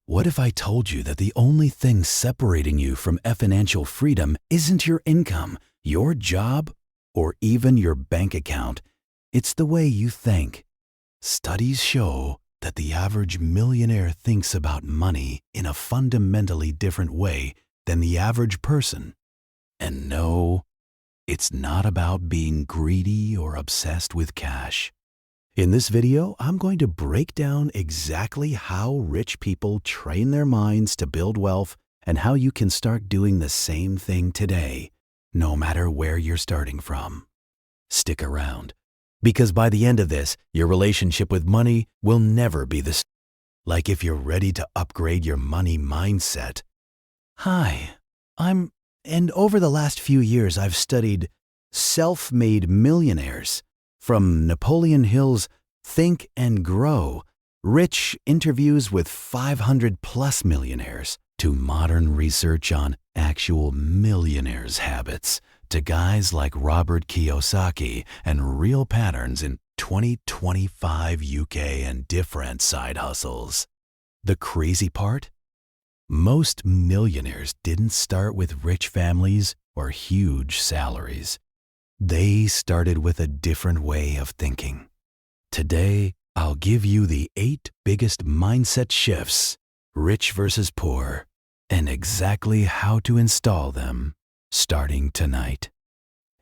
What if I told you that the only thing separating you from financial freedom isn't your income, your job, or even your bank account? It's the way you think. Studies show that the average millionaire thinks about money in a fundamentally different way than the average person. And no, it's not about being greedy or obsessed with cash. In this video, I'm going to break down exactly how rich people train their minds to build wealth and how you can start doing the same thing today, no matter where you're starting from. Stick around, because by the end of this, your relationship with money will never be the same. Like if you're ready to upgrade your money mindset. Hi, and over the last few years, I've studied self-made millionaires. From Napoleon Hill's Think and Grow, rich interviews with 500-plus millionaires, to modern research on actual millionaires' habits, to guys like Robert Kiyosaki and real patterns in 2025 UK and different side hustles. The crazy part? Most millionaires didn't start with rich families or huge salaries. They started with a different way of thinking. Today, I'll give you the 8 biggest mindset shifts, rich versus poor, and exactly how to install them, starting tonight.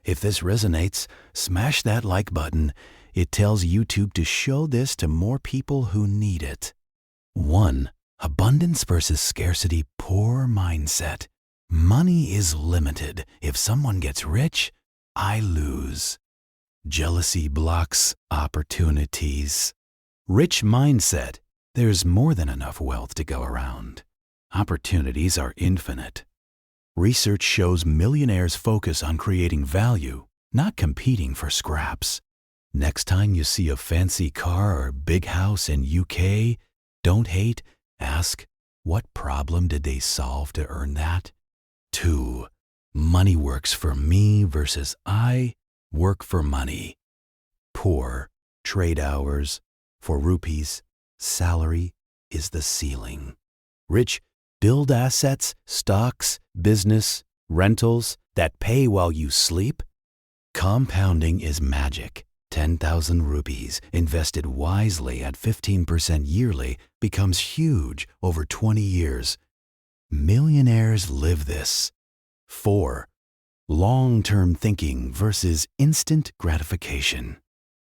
If this resonates, smash that like button. It tells YouTube to show this to more people who need it. 1. Abundance versus scarcity poor mindset. Money is limited. If someone gets rich, I lose. Jealousy blocks opportunities. Rich mindset. There's more than enough wealth to go around. Opportunities are infinite. Research shows millionaires focus on creating value, not competing for scraps. Next time you see a fancy car or big house in UK, don't hate, ask, what problem did they solve to earn that? 2. Money works for me versus I work for money. Poor, trade hours, for rupees, salary is the ceiling. Rich, build assets, stocks, business, rentals that pay while you sleep. Compounding is magic. 10,000 rupees invested wisely at 15% yearly becomes huge over 20 years. Millionaires live this. 4. Long-term thinking versus instant gratification.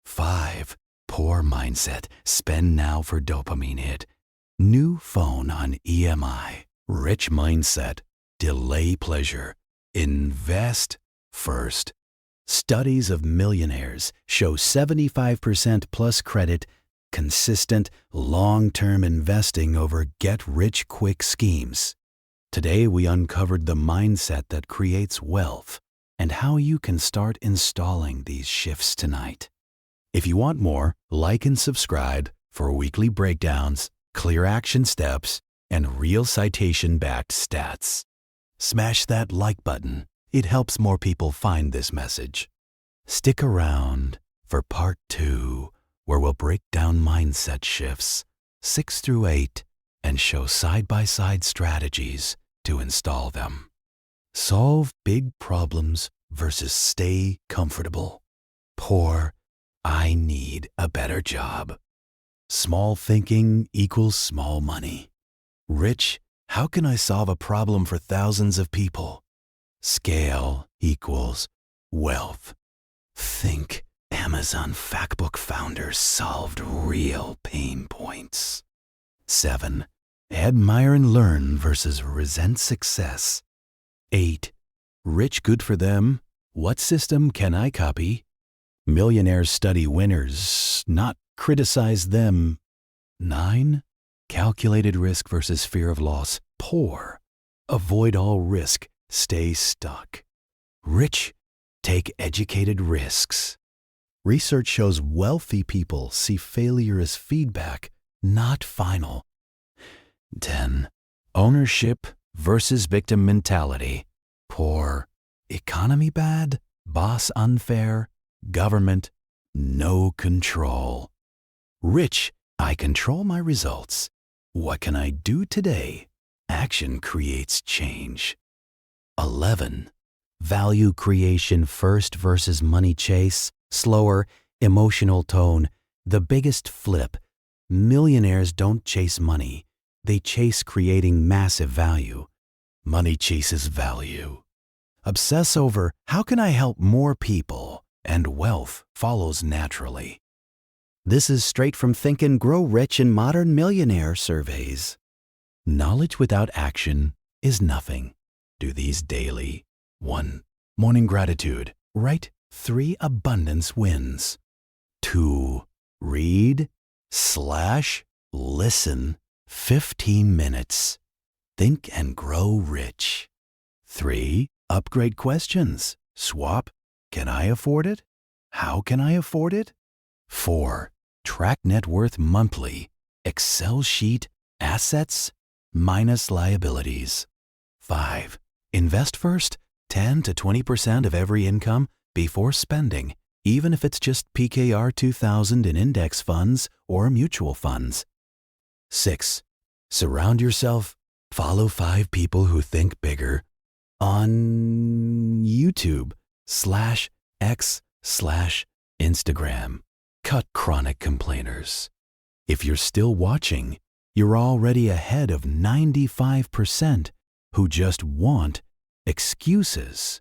5. Poor mindset. Spend now for dopamine hit. New phone on EMI. Rich mindset. Delay pleasure. Invest first. Studies of millionaires show 75% plus credit, consistent, long-term investing over get-rich-quick schemes. Today, we uncovered the mindset that creates wealth and how you can start installing these shifts tonight. If you want more, like and subscribe for weekly breakdowns, clear action steps, and real citation-backed stats. Smash that like button. It helps more people find this message. Stick around for part 2, where we'll break down mindset shifts 6 through 8 and show side-by-side strategies to install them. Solve big problems versus stay comfortable. Poor, I need a better job. Small thinking equals small money. Rich, how can I solve a problem for thousands of people? Scale equals wealth. Think Amazon Factbook founders solved real pain points. 7. Admire and learn versus resent success. 8. Rich good for them. What system can I copy? Millionaires study winners, not criticize them. 9. Calculated risk versus fear of loss. Poor. Avoid all risk. Stay stuck. Rich. Take educated risks. Research shows wealthy people see failure as feedback, not final. 10. Ownership versus victim mentality. Poor. Economy bad. Boss unfair. Government. No control. Rich. I control my results. What can I do today? Action creates change. 11. Value creation first versus money chase, slower, emotional tone, the biggest flip. Millionaires don't chase money. They chase creating massive value. Money chases value. Obsess over how can I help more people, and wealth follows naturally. This is straight from Think and Grow Rich and Modern Millionaire surveys. Knowledge without action is nothing. Do these daily. 1. Morning gratitude. Write 3 abundance wins. 2. Read/listen 15 minutes. Think and Grow Rich. 3. Upgrade questions. Swap. Can I afford it? How can I afford it? 4. Track net worth monthly. Excel sheet. Assets minus liabilities. 5. Invest first. 10 to 20% of every income before spending, even if it's just PKR 2000 in index funds or mutual funds. 6. Surround yourself. Follow 5 people who think bigger on YouTube/X/Instagram. Cut chronic complainers. If you're still watching, you're already ahead of 95% who just want excuses.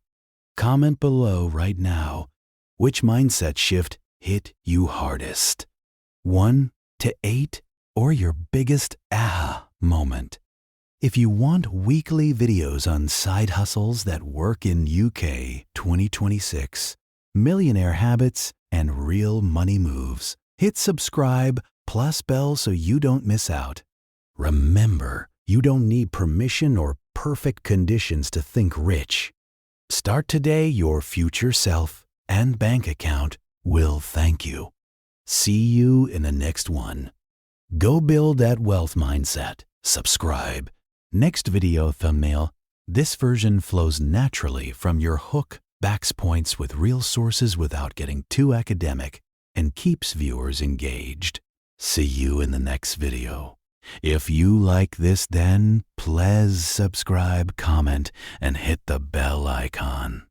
Comment below right now which mindset shift hit you hardest. 1 to 8 or your biggest aha moment. If you want weekly videos on side hustles that work in UK 2026, millionaire habits, and real money moves, hit subscribe plus bell so you don't miss out. Remember, you don't need permission or perfect conditions to think rich. Start today. Your future self and bank account will thank you. See you in the next one. Go build that wealth mindset. Subscribe. Next video thumbnail. This version flows naturally from your hook, backs points with real sources without getting too academic, and keeps viewers engaged. See you in the next video. If you like this, then please subscribe, comment, and hit the bell icon.